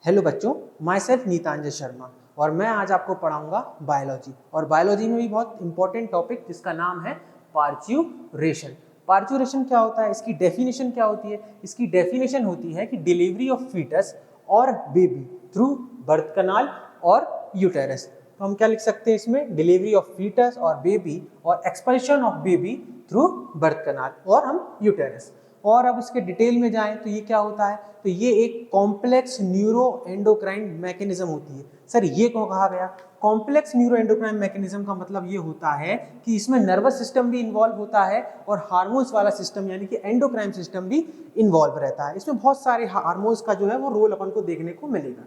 Hello बच्चों, my self नीतांजय Sharma और मैं आज आपको पढ़ाऊंगा बायोलॉजी। और बायोलॉजी में भी बहुत इंपॉर्टेंट टॉपिक जिसका नाम है पार्च्यूरेशन। पार्च्यूरेशन क्या होता है, इसकी डेफिनेशन क्या होती है? इसकी डेफिनेशन होती है कि डिलीवरी ऑफ फीटस और बेबी थ्रू बर्थ कनाल और यूटेरस। तो हम क्या लिख सकते हैं इसमें? डिलीवरी ऑफ फीटस और बेबी और expulsion of baby through birth canal और हम यूटेरस। और अब इसके डिटेल में जाएं तो ये क्या होता है? तो ये एक कॉम्प्लेक्स न्यूरो एंडोक्राइन मैकेनिज्म होती है। सर ये क्यों कहा गया? कॉम्प्लेक्स न्यूरो एंडोक्राइन मैकेनिज्म का मतलब ये होता है कि इसमें नर्वस सिस्टम भी इन्वॉल्व होता है और हार्मोन्स वाला सिस्टम यानी कि एंडोक्राइन सिस्टम भी इन्वॉल्व रहता है। इसमें बहुत सारे हार्मोन्स का जो है वो रोल अपन को देखने को मिलेगा।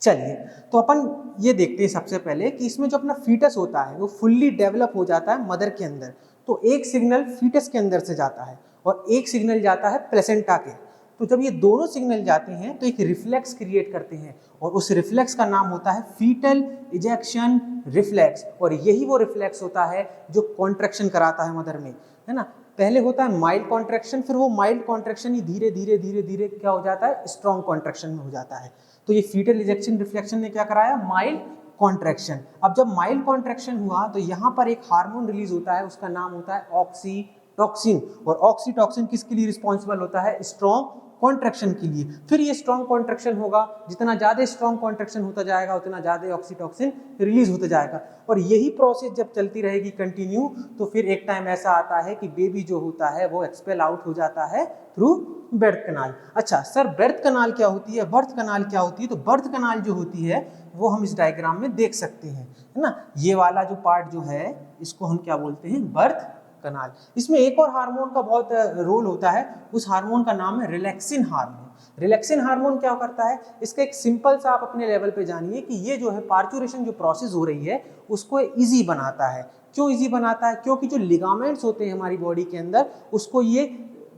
चलिए, तो अपन ये देखते हैं सबसे पहले कि इसमें जो अपना फीटस होता है वो फुल्ली डेवलप हो जाता है मदर के अंदर। तो एक सिग्नल फीटस के अंदर से जाता है और एक सिग्नल जाता है प्लेसेंटा के। तो जब ये दोनों सिग्नल जाते हैं तो एक रिफ्लेक्स क्रिएट करते हैं और उस रिफ्लेक्स का नाम होता है फीटल इजेक्शन रिफ्लेक्स। और यही वो रिफ्लेक्स होता है जो कॉन्ट्रैक्शन कराता है मदर में, है ना। पहले होता है माइल्ड कॉन्ट्रैक्शन, फिर वो माइल्ड कॉन्ट्रैक्शन ही धीरे धीरे धीरे धीरे क्या हो जाता है? स्ट्रॉन्ग कॉन्ट्रैक्शन में हो जाता है। तो ये फीटल इजेक्शन रिफ्लेक्शन ने क्या कराया? Mild contraction. अब जब माइल्ड कॉन्ट्रैक्शन हुआ तो यहाँ पर एक हार्मोन रिलीज होता है, उसका नाम होता है ऑक्सीटॉक्सिन। और ऑक्सीटॉक्सिन किसके लिए रिस्पॉन्सिबल होता है? स्ट्रॉन्ग कॉन्ट्रैक्शन के लिए। फिर ये स्ट्रॉन्ग कॉन्ट्रैक्शन होगा, जितना ज्यादा स्ट्रॉन्ग कॉन्ट्रैक्शन होता जाएगा उतना ज्यादा ऑक्सीटॉक्सिन रिलीज होता जाएगा। और यही प्रोसेस जब चलती रहेगी कंटिन्यू तो फिर एक टाइम ऐसा आता है कि बेबी जो होता है वो एक्सपेल आउट हो जाता है थ्रू बर्थ कनाल। अच्छा सर, बर्थ कनाल क्या होती है? बर्थ कनाल क्या होती है? तो बर्थ कनाल जो होती है वो हम इस डायग्राम में देख सकते हैं, है ना। ये वाला जो पार्ट जो है इसको हम क्या बोलते हैं? बर्थ कनाल। इसमें एक और हार्मोन का बहुत रोल होता है, उस हार्मोन का नाम है रिलैक्सिन हार्मोन। रिलैक्सिन हार्मोन क्या करता है? इसका एक सिंपल सा आप अपने लेवल पे जानिए कि ये जो है पार्च्यूरेशन जो प्रोसेस हो रही है उसको इजी बनाता है। क्यों इजी बनाता है? क्योंकि जो लिगामेंट्स होते हैं हमारी बॉडी के अंदर उसको ये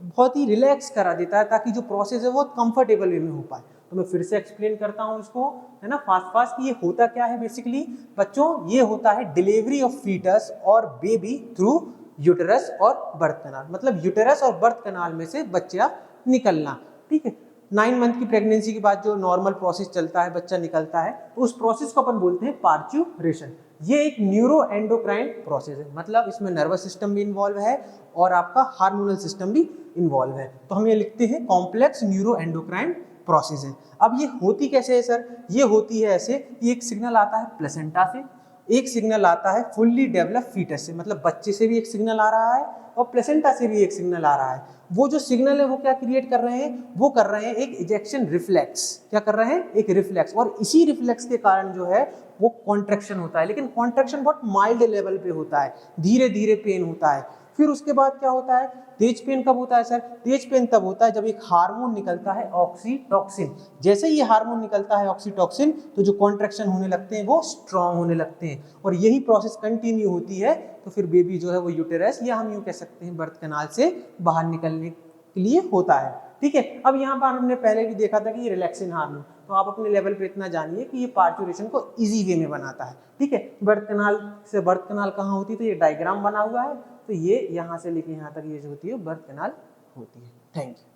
बहुत ही रिलैक्स करा देता है ताकि जो प्रोसेस है वो कंफर्टेबल वे में हो पाए। तो मैं फिर से एक्सप्लेन करता हूँ इसको, है ना, फास्ट फास्ट कि ये होता क्या है बेसिकली बच्चों। ये होता है डिलीवरी ऑफ फीटस और बेबी थ्रू यूटेरस और बर्थ कनाल। मतलब यूटेरस और बर्थ कनाल में से बच्चा निकलना, ठीक है। 9 मंथ की प्रेगनेंसी के बाद जो नॉर्मल प्रोसेस चलता है, बच्चा निकलता है, तो उस प्रोसेस को अपन बोलते हैं पार्च्यूरेशन। ये एक न्यूरो एंडोक्राइन प्रोसेस है, मतलब इसमें नर्वस सिस्टम भी इन्वॉल्व है और आपका हार्मोनल सिस्टम भी इन्वॉल्व है। तो हम ये लिखते हैं कॉम्प्लेक्स न्यूरो एंडोक्राइन प्रोसेस है। अब ये होती कैसे है सर? ये होती है ऐसे कि एक सिग्नल आता है प्लेसेंटा से, एक सिग्नल आता है फुल्ली डेवलप फीटस से, मतलब बच्चे से भी एक सिग्नल आ रहा है और प्लेसेंटा से भी एक सिग्नल आ रहा है। वो जो सिग्नल है वो क्या क्रिएट कर रहे हैं? वो कर रहे हैं एक इजेक्शन रिफ्लेक्स। क्या कर रहे हैं? एक रिफ्लेक्स। और इसी रिफ्लेक्स के कारण जो है वो कॉन्ट्रैक्शन होता है, लेकिन कॉन्ट्रैक्शन बहुत माइल्ड लेवल पे होता है, धीरे धीरे पेन होता है। फिर उसके बाद क्या होता है? तेज पेन कब होता है सर? तेज पेन तब होता है जब एक हार्मोन निकलता है ऑक्सीटॉक्सिन। जैसे ही ये हार्मोन निकलता है ऑक्सीटॉक्सिन तो जो कॉन्ट्रैक्शन होने लगते हैं वो स्ट्रांग होने लगते हैं और यही प्रोसेस कंटिन्यू होती है। तो फिर बेबी जो है वो यूटेरस या हम यूं कह सकते हैं बर्थ कनाल से बाहर निकलने के लिए होता है, ठीक है। अब यहाँ पर हमने पहले भी देखा था कि ये रिलैक्सिन हार्मोन, तो आप अपने लेवल पे इतना जानिए कि ये पार्च्यूरेशन को इजी वे में बनाता है, ठीक है। बर्थ कनाल से बर्थ कनाल कहाँ होती है? तो ये डायग्राम बना हुआ है, तो ये यहाँ से लेके यहाँ तक ये जो होती है बर्थ कनाल होती है। Thank you.